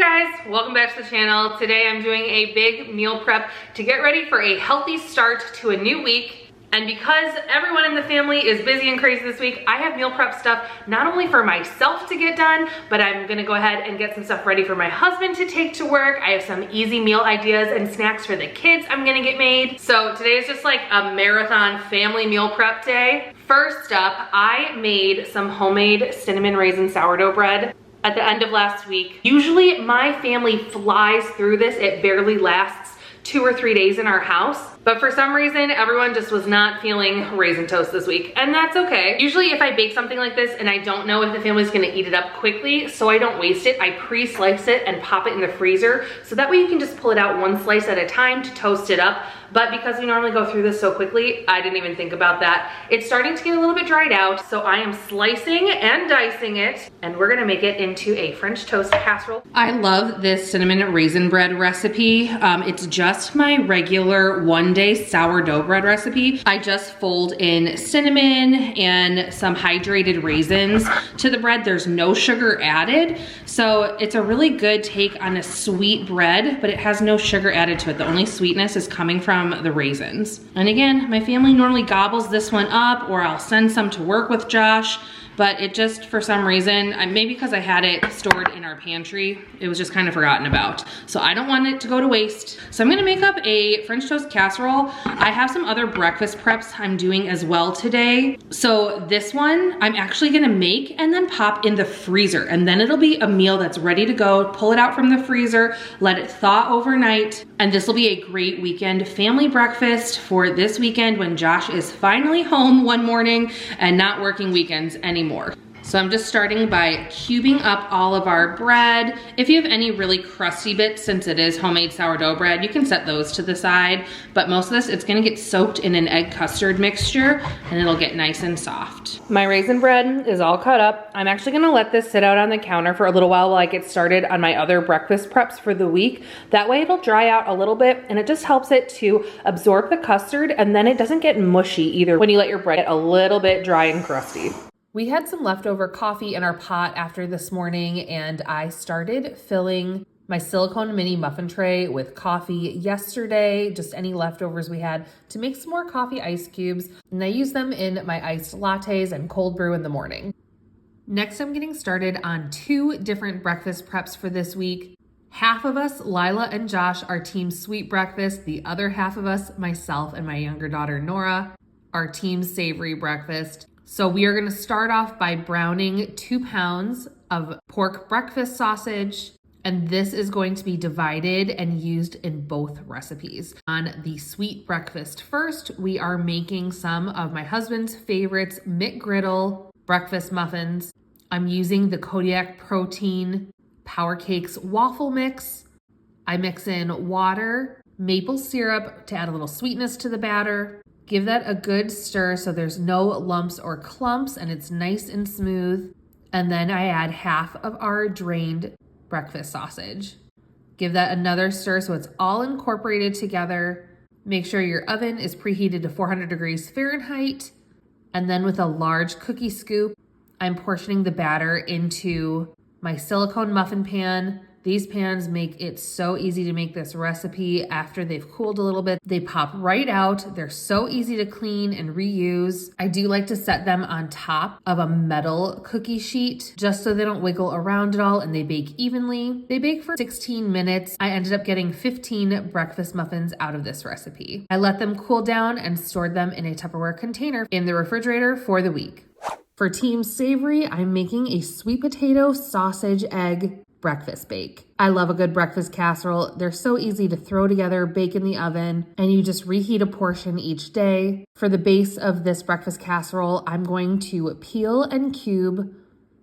guys, welcome back to the channel. Today I'm doing a big meal prep to get ready for a healthy start to a new week. And because everyone in the family is busy and crazy this week, I have meal prep stuff not only for myself to get done, but I'm gonna go ahead and get some stuff ready for my husband to take to work. I have some easy meal ideas and snacks for the kids I'm gonna get made. So today is just like a marathon family meal prep day. First up, I made some homemade cinnamon raisin sourdough bread at the end of last week. Usually my family flies through this. It barely lasts 2 or 3 days in our house. But for some reason, everyone just was not feeling raisin toast this week, and that's okay. Usually if I bake something like this and I don't know if the family's gonna eat it up quickly, so I don't waste it, I pre-slice it and pop it in the freezer, so that way you can just pull it out one slice at a time to toast it up. But because we normally go through this so quickly, I didn't even think about that. It's starting to get a little bit dried out, so I am slicing and dicing it, and we're gonna make it into a French toast casserole. I love this cinnamon raisin bread recipe. It's just my regular one-day sourdough bread recipe. I just fold in cinnamon and some hydrated raisins to the bread. There's no sugar added, so it's a really good take on a sweet bread, but it has no sugar added to it. The only sweetness is coming from the raisins. And again, my family normally gobbles this one up, or I'll send some to work with Josh, but it just, for some reason, maybe because I had it stored in our pantry, it was just kind of forgotten about. So I don't want it to go to waste. So I'm gonna make up a French toast casserole. I have some other breakfast preps I'm doing as well today. So this one, I'm actually gonna make and then pop in the freezer, and then it'll be a meal that's ready to go. Pull it out from the freezer, let it thaw overnight, and this will be a great weekend family breakfast for this weekend when Josh is finally home one morning and not working weekends anymore. So I'm just starting by cubing up all of our bread. If you have any really crusty bits, since it is homemade sourdough bread, you can set those to the side. But most of this, it's gonna get soaked in an egg custard mixture and it'll get nice and soft. My raisin bread is all cut up. I'm actually gonna let this sit out on the counter for a little while I get started on my other breakfast preps for the week. That way it'll dry out a little bit and it just helps it to absorb the custard, and then it doesn't get mushy either when you let your bread get a little bit dry and crusty. We had some leftover coffee in our pot after this morning, and I started filling my silicone mini muffin tray with coffee yesterday, just any leftovers we had, to make some more coffee ice cubes, and I use them in my iced lattes and cold brew in the morning. Next, I'm getting started on 2 different breakfast preps for this week. Half of us, Lila and Josh, are team sweet breakfast. The other half of us, myself and my younger daughter Nora, are team savory breakfast. So we are gonna start off by browning 2 pounds of pork breakfast sausage, and this is going to be divided and used in both recipes. On the sweet breakfast first, we are making some of my husband's favorites, McGriddle breakfast muffins. I'm using the Kodiak Protein Power Cakes waffle mix. I mix in water, maple syrup to add a little sweetness to the batter. Give that a good stir so there's no lumps or clumps and it's nice and smooth. And then I add half of our drained breakfast sausage. Give that another stir so it's all incorporated together. Make sure your oven is preheated to 400 degrees Fahrenheit. And then with a large cookie scoop, I'm portioning the batter into my silicone muffin pan. These pans make it so easy to make this recipe after they've cooled a little bit. They pop right out. They're so easy to clean and reuse. I do like to set them on top of a metal cookie sheet just so they don't wiggle around at all and they bake evenly. They bake for 16 minutes. I ended up getting 15 breakfast muffins out of this recipe. I let them cool down and stored them in a Tupperware container in the refrigerator for the week. For team savory, I'm making a sweet potato sausage egg breakfast bake. I love a good breakfast casserole. They're so easy to throw together, bake in the oven, and you just reheat a portion each day. For the base of this breakfast casserole, I'm going to peel and cube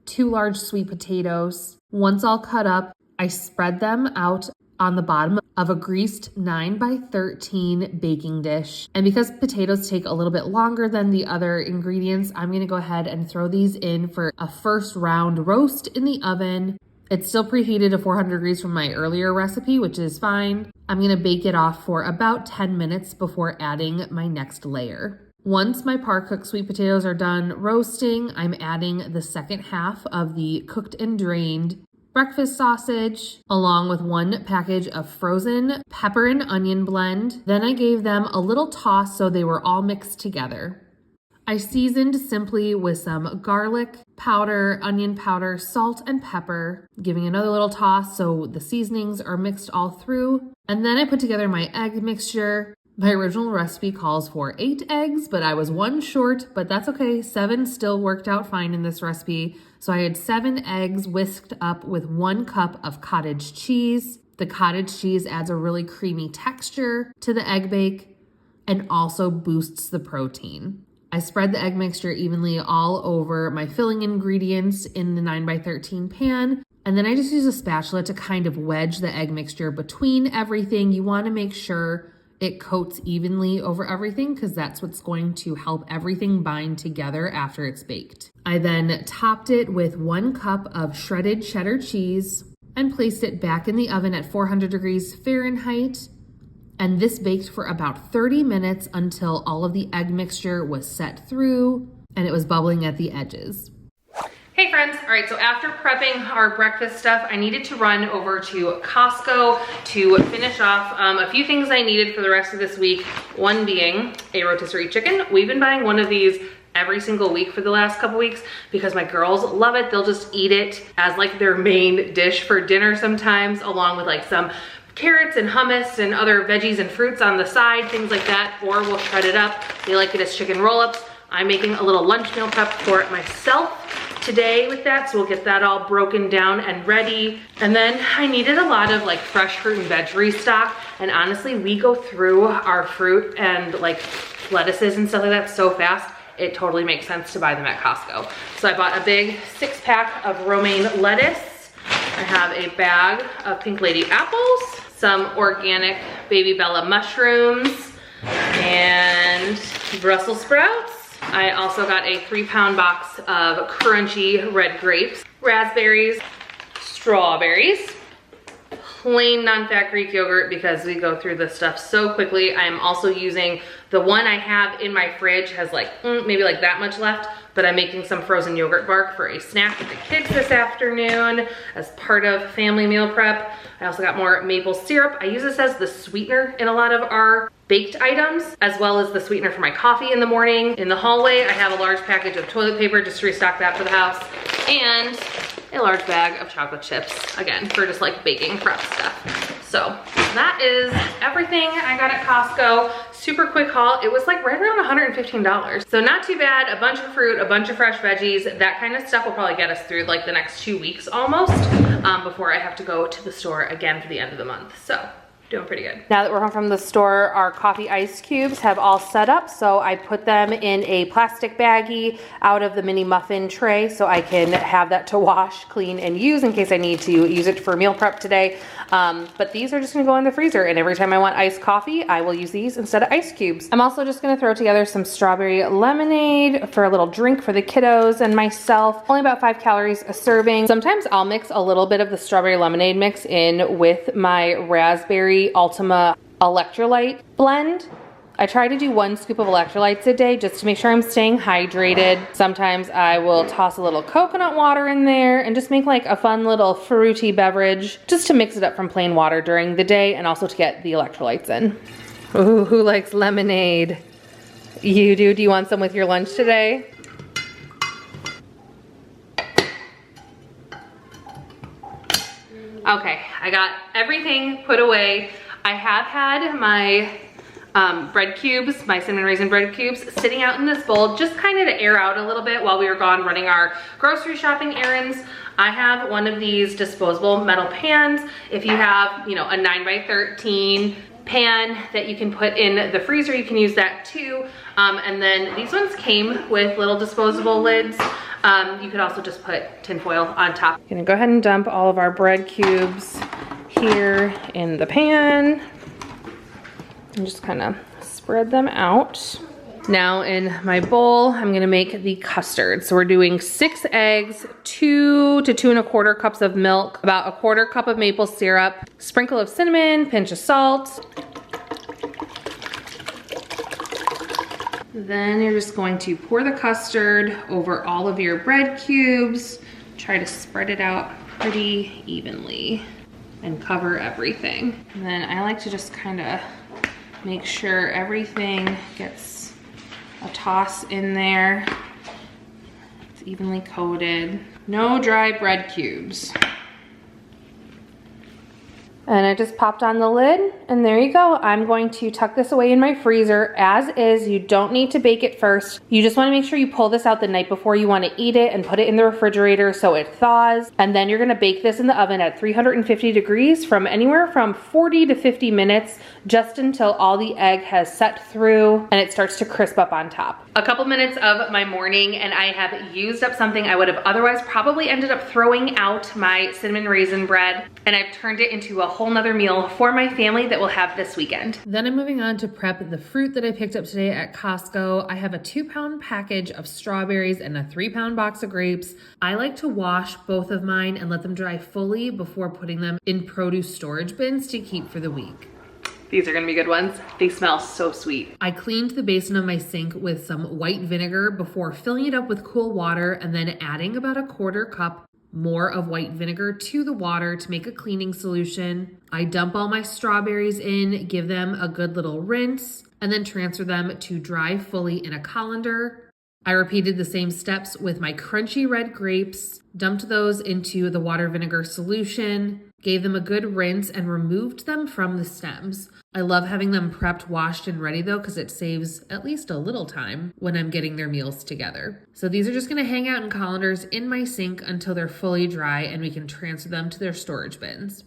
2 large sweet potatoes. Once all cut up, I spread them out on the bottom of a greased 9x13 baking dish. And because potatoes take a little bit longer than the other ingredients, I'm gonna go ahead and throw these in for a first round roast in the oven. It's still preheated to 400 degrees from my earlier recipe, which is fine. I'm gonna bake it off for about 10 minutes before adding my next layer. Once my par-cooked sweet potatoes are done roasting, I'm adding the second half of the cooked and drained breakfast sausage, along with 1 package of frozen pepper and onion blend. Then I gave them a little toss so they were all mixed together. I seasoned simply with some garlic powder, onion powder, salt, and pepper, giving another little toss so the seasonings are mixed all through. And then I put together my egg mixture. My original recipe calls for 8 eggs, but I was 1 short, but that's okay. 7 still worked out fine in this recipe. So I had 7 eggs whisked up with 1 cup of cottage cheese. The cottage cheese adds a really creamy texture to the egg bake and also boosts the protein. I spread the egg mixture evenly all over my filling ingredients in the 9x13 pan. And then I just use a spatula to kind of wedge the egg mixture between everything. You want to make sure it coats evenly over everything because that's what's going to help everything bind together after it's baked. I then topped it with 1 cup of shredded cheddar cheese and placed it back in the oven at 400 degrees Fahrenheit. And this baked for about 30 minutes until all of the egg mixture was set through and it was bubbling at the edges. Hey friends, all right, so after prepping our breakfast stuff, I needed to run over to Costco to finish off a few things I needed for the rest of this week. One being a rotisserie chicken. We've been buying one of these every single week for the last couple weeks because my girls love it. They'll just eat it as like their main dish for dinner sometimes, along with like some carrots and hummus and other veggies and fruits on the side, things like that, or we'll shred it up. They like it as chicken roll-ups. I'm making a little lunch meal prep for myself today with that, so we'll get that all broken down and ready. And then I needed a lot of like fresh fruit and veg restock, and honestly, we go through our fruit and like lettuces and stuff like that so fast, it totally makes sense to buy them at Costco. So I bought a big 6-pack of romaine lettuce. I have a bag of Pink Lady apples, some organic Baby Bella mushrooms, and Brussels sprouts. I also got a 3-pound box of crunchy red grapes, raspberries, strawberries, plain non-fat Greek yogurt because we go through this stuff so quickly. I am also using the one I have in my fridge, has like maybe like that much left, but I'm making some frozen yogurt bark for a snack with the kids this afternoon as part of family meal prep. I also got more maple syrup. I use this as the sweetener in a lot of our baked items, as well as the sweetener for my coffee in the morning. In the hallway, I have a large package of toilet paper just to restock that for the house, and a large bag of chocolate chips, again, for just like baking prep stuff. So that is everything I got at Costco. Super quick haul. It was like right around $115. So not too bad. A bunch of fruit, a bunch of fresh veggies, that kind of stuff will probably get us through like the next 2 weeks almost, before I have to go to the store again for the end of the month. So doing pretty good. Now that we're home from the store, our coffee ice cubes have all set up. So I put them in a plastic baggie out of the mini muffin tray so I can have that to wash, clean, and use in case I need to use it for meal prep today. But these are just gonna go in the freezer, and every time I want iced coffee, I will use these instead of ice cubes. I'm also just gonna throw together some strawberry lemonade for a little drink for the kiddos and myself. Only about 5 calories a serving. Sometimes I'll mix a little bit of the strawberry lemonade mix in with my raspberry Ultima electrolyte blend. I try to do 1 scoop of electrolytes a day just to make sure I'm staying hydrated. Sometimes I will toss a little coconut water in there and just make like a fun little fruity beverage just to mix it up from plain water during the day and also to get the electrolytes in. Ooh, who likes lemonade? You do? Do you want some with your lunch today? Okay, I got everything put away. I have had my bread cubes, my cinnamon raisin bread cubes, sitting out in this bowl just kind of to air out a little bit while we were gone running our grocery shopping errands. I have one of these disposable metal pans. If you have, you know, a 9x13 pan that you can put in the freezer, you can use that too. And then these ones came with little disposable lids. You could also just put tin foil on top. I'm gonna go ahead and dump all of our bread cubes here in the pan and just kind of spread them out. Now in my bowl, I'm gonna make the custard. So we're doing 6 eggs, 2 to 2 1/4 cups of milk, about 1/4 cup of maple syrup, sprinkle of cinnamon, pinch of salt. Then you're just going to pour the custard over all of your bread cubes. Try to spread it out pretty evenly and cover everything. And then I like to just kind of make sure everything gets a toss in there. It's evenly coated. No dry bread cubes. And I just popped on the lid, and there you go. I'm going to tuck this away in my freezer as is. You don't need to bake it first. You just wanna make sure you pull this out the night before you wanna eat it and put it in the refrigerator so it thaws. And then you're gonna bake this in the oven at 350 degrees from anywhere from 40 to 50 minutes, just until all the egg has set through and it starts to crisp up on top. A couple minutes of my morning, and I have used up something I would have otherwise probably ended up throwing out, my cinnamon raisin bread, and I've turned it into a whole nother meal for my family that we'll have this weekend. Then I'm moving on to prep the fruit that I picked up today at Costco. I have a 2-pound package of strawberries and a 3-pound box of grapes. I like to wash both of mine and let them dry fully before putting them in produce storage bins to keep for the week. These are gonna be good ones. They smell so sweet. I cleaned the basin of my sink with some white vinegar before filling it up with cool water and then adding about a 1/4 cup more of white vinegar to the water to make a cleaning solution. I dump all my strawberries in, give them a good little rinse, and then transfer them to dry fully in a colander. I repeated the same steps with my crunchy red grapes, dumped those into the water vinegar solution, gave them a good rinse, and removed them from the stems. I love having them prepped, washed, and ready though, because it saves at least a little time when I'm getting their meals together. So these are just gonna hang out in colanders in my sink until they're fully dry and we can transfer them to their storage bins.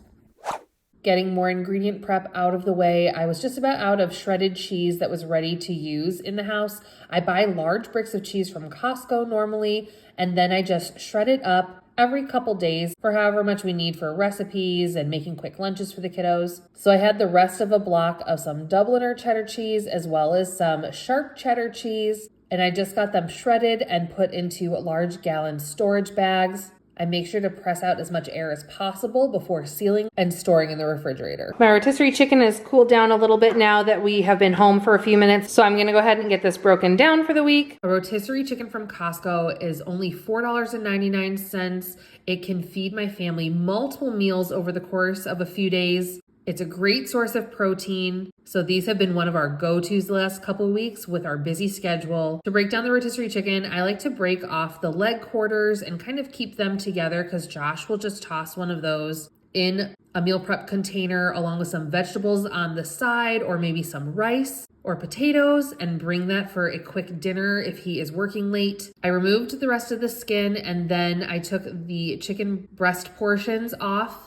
Getting more ingredient prep out of the way, I was just about out of shredded cheese that was ready to use in the house. I buy large bricks of cheese from Costco normally, and then I just shred it up every couple days for however much we need for recipes and making quick lunches for the kiddos. So I had the rest of a block of some Dubliner cheddar cheese as well as some sharp cheddar cheese, and I just got them shredded and put into large gallon storage bags. I make sure to press out as much air as possible before sealing and storing in the refrigerator. My rotisserie chicken has cooled down a little bit now that we have been home for a few minutes, so I'm gonna go ahead and get this broken down for the week. A rotisserie chicken from Costco is only $4.99. It can feed my family multiple meals over the course of a few days. It's a great source of protein. So these have been one of our go-tos the last couple of weeks with our busy schedule. To break down the rotisserie chicken, I like to break off the leg quarters and kind of keep them together because Josh will just toss one of those in a meal prep container along with some vegetables on the side or maybe some rice or potatoes and bring that for a quick dinner if he is working late. I removed the rest of the skin and then I took the chicken breast portions off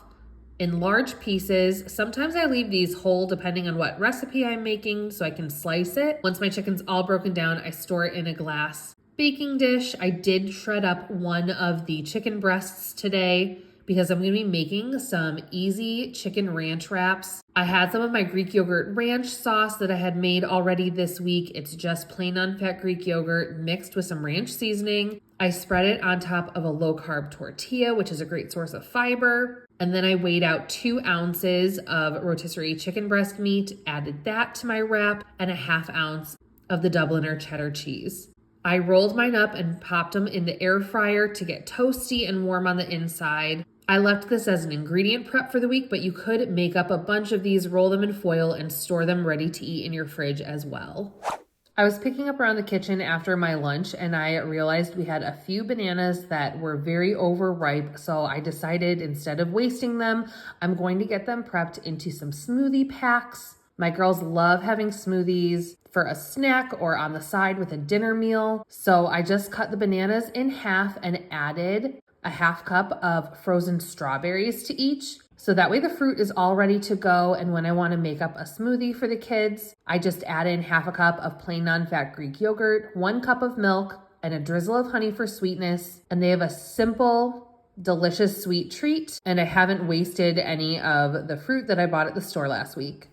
in large pieces. Sometimes I leave these whole depending on what recipe I'm making so I can slice it. Once my chicken's all broken down, I store it in a glass baking dish. I did shred up one of the chicken breasts today because I'm gonna be making some easy chicken ranch wraps. I had some of my Greek yogurt ranch sauce that I had made already this week. It's just plain unfat Greek yogurt mixed with some ranch seasoning. I spread it on top of a low-carb tortilla, which is a great source of fiber. And then I weighed out 2 ounces of rotisserie chicken breast meat, added that to my wrap, and a 1/2 ounce of the Dubliner cheddar cheese. I rolled mine up and popped them in the air fryer to get toasty and warm on the inside. I left this as an ingredient prep for the week, but you could make up a bunch of these, roll them in foil, and store them ready to eat in your fridge as well. I was picking up around the kitchen after my lunch and I realized we had a few bananas that were very overripe, so I decided instead of wasting them, I'm going to get them prepped into some smoothie packs. My girls love having smoothies for a snack or on the side with a dinner meal, so I just cut the bananas in half and added a 1/2 cup of frozen strawberries to each. So that way the fruit is all ready to go, and when I want to make up a smoothie for the kids, I just add in 1/2 cup of plain non-fat Greek yogurt, 1 cup of milk, and a drizzle of honey for sweetness. And they have a simple, delicious sweet treat, and I haven't wasted any of the fruit that I bought at the store last week.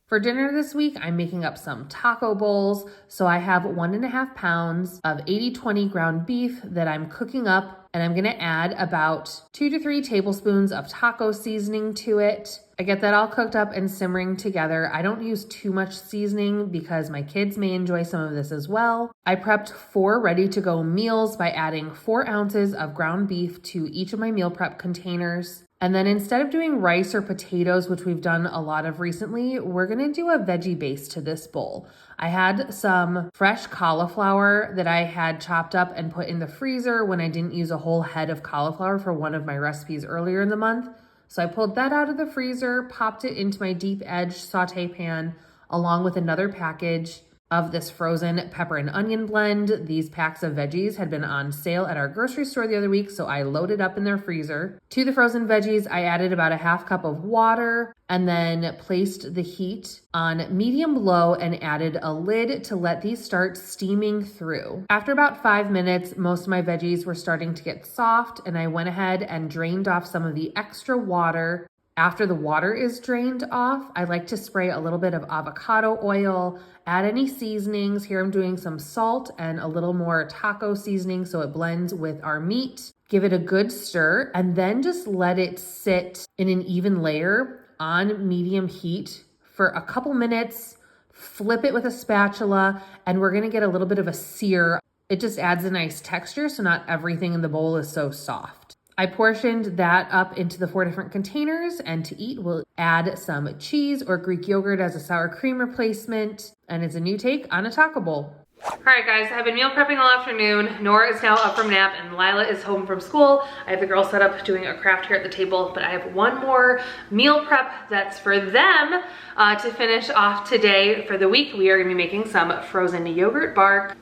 For dinner this week, I'm making up some taco bowls. So I have 1.5 pounds of 80/20 ground beef that I'm cooking up, and I'm gonna add about 2 to 3 tablespoons of taco seasoning to it. I get that all cooked up and simmering together. I don't use too much seasoning because my kids may enjoy some of this as well. I prepped 4 ready-to-go meals by adding 4 ounces of ground beef to each of my meal prep containers. And then instead of doing rice or potatoes, which we've done a lot of recently, we're gonna do a veggie base to this bowl. I had some fresh cauliflower that I had chopped up and put in the freezer when I didn't use a whole head of cauliflower for one of my recipes earlier in the month. So I pulled that out of the freezer, popped it into my deep edge saute pan, along with another package of this frozen pepper and onion blend. These packs of veggies had been on sale at our grocery store the other week, so I loaded up in their freezer. To the frozen veggies, I added about a half cup of water and then placed the heat on medium-low and added a lid to let these start steaming through. After about 5 minutes, most of my veggies were starting to get soft, and I went ahead and drained off some of the extra water. After the water is drained off, I like to spray a little bit of avocado oil, add any seasonings. Here I'm doing some salt and a little more taco seasoning so it blends with our meat. Give it a good stir and then just let it sit in an even layer on medium heat for a couple minutes. Flip it with a spatula and we're gonna get a little bit of a sear. It just adds a nice texture so not everything in the bowl is so soft. I portioned that up into the 4 different containers, and to eat, we'll add some cheese or Greek yogurt as a sour cream replacement, and it's a new take on a taco bowl. All right, guys, I've been meal prepping all afternoon. Nora is now up from nap, and Lila is home from school. I have the girls set up doing a craft here at the table, but I have one more meal prep that's for them to finish off today. For the week, we are gonna be making some frozen yogurt bark.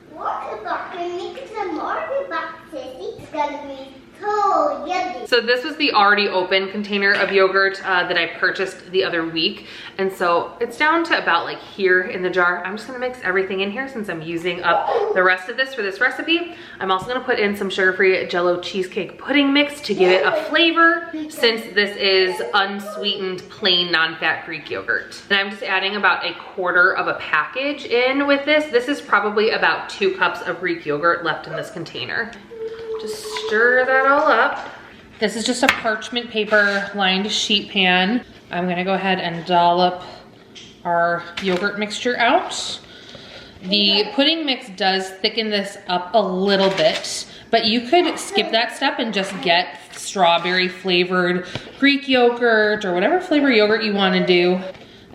It's gonna be so yummy. So this was the already open container of yogurt that I purchased the other week. And so it's down to about like here in the jar. I'm just gonna mix everything in here since I'm using up the rest of this for this recipe. I'm also gonna put in some sugar-free Jell-O cheesecake pudding mix to give it a flavor since this is unsweetened, plain, non-fat Greek yogurt. And I'm just adding about a quarter of a package in with this. This is probably about 2 cups of Greek yogurt left in this container. Just stir that all up. This is just a parchment paper lined sheet pan. I'm gonna go ahead and dollop our yogurt mixture out. The pudding mix does thicken this up a little bit, but you could skip that step and just get strawberry flavored Greek yogurt or whatever flavor yogurt you wanna do.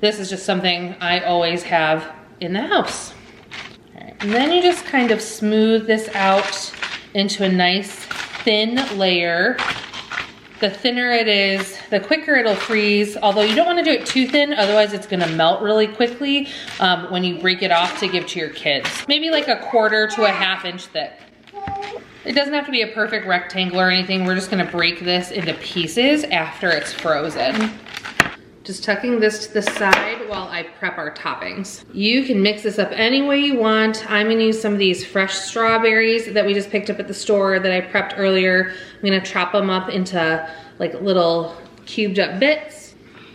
This is just something I always have in the house. All right. And then you just kind of smooth this out into a nice thin layer. The thinner it is, the quicker it'll freeze, although you don't want to do it too thin, otherwise it's gonna melt really quickly when you break it off to give to your kids. Maybe like a 1/4 to a 1/2 inch thick. It doesn't have to be a perfect rectangle or anything. We're just gonna break this into pieces after it's frozen. Just tucking this to the side while I prep our toppings. You can mix this up any way you want. I'm gonna use some of these fresh strawberries that we just picked up at the store that I prepped earlier. I'm gonna chop them up into like little cubed up bits.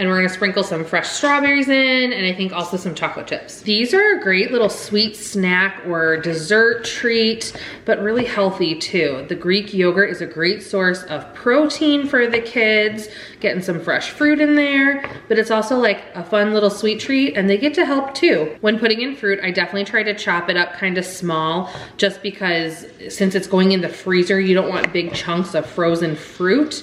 And we're gonna sprinkle some fresh strawberries in, and I think also some chocolate chips. These are a great little sweet snack or dessert treat, but really healthy too. The Greek yogurt is a great source of protein for the kids, getting some fresh fruit in there, but it's also like a fun little sweet treat, and they get to help too. When putting in fruit, I definitely try to chop it up kind of small, just because since it's going in the freezer, you don't want big chunks of frozen fruit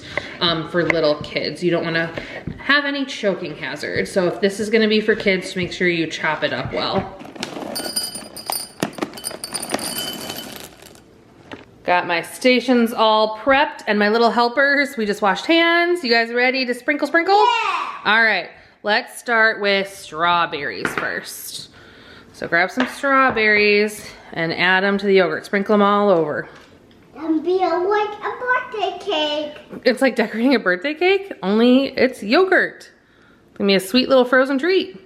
for little kids. You don't wanna have any choking hazard. So if this is gonna be for kids, make sure you chop it up well. Got my stations all prepped and my little helpers. We just washed hands. You guys ready to sprinkle? Yeah! All right, let's start with strawberries first. So grab some strawberries and add them to the yogurt. Sprinkle them all over. And be like a birthday cake. It's like decorating a birthday cake, only it's yogurt. It's gonna be a sweet little frozen treat.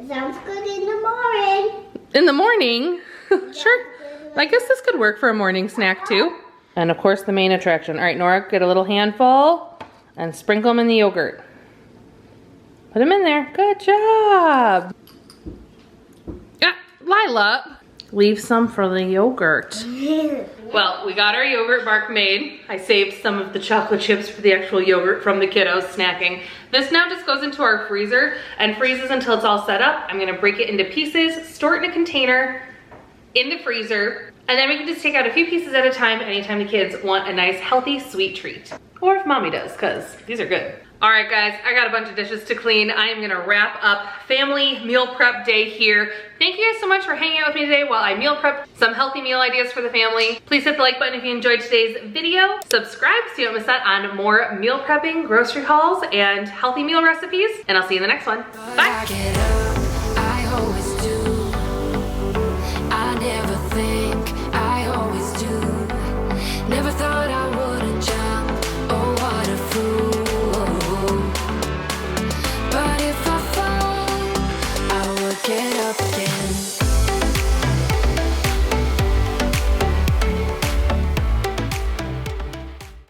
Sounds good in the morning. In the morning? Sure. I guess this could work for a morning snack too. And of course the main attraction. All right, Nora, get a little handful and sprinkle them in the yogurt. Put them in there, good job. Yeah, Lila, leave some for the yogurt. Well, we got our yogurt bark made. I saved some of the chocolate chips for the actual yogurt from the kiddos snacking. This now just goes into our freezer and freezes until it's all set up. I'm gonna break it into pieces, store it in a container in the freezer, and then we can just take out a few pieces at a time anytime the kids want a nice, healthy, sweet treat. Or if mommy does, because these are good. All right, guys, I got a bunch of dishes to clean. I am gonna wrap up family meal prep day here. Thank you guys so much for hanging out with me today while I meal prep some healthy meal ideas for the family. Please hit the like button if you enjoyed today's video. Subscribe so you don't miss out on more meal prepping, grocery hauls, and healthy meal recipes. And I'll see you in the next one. Bye.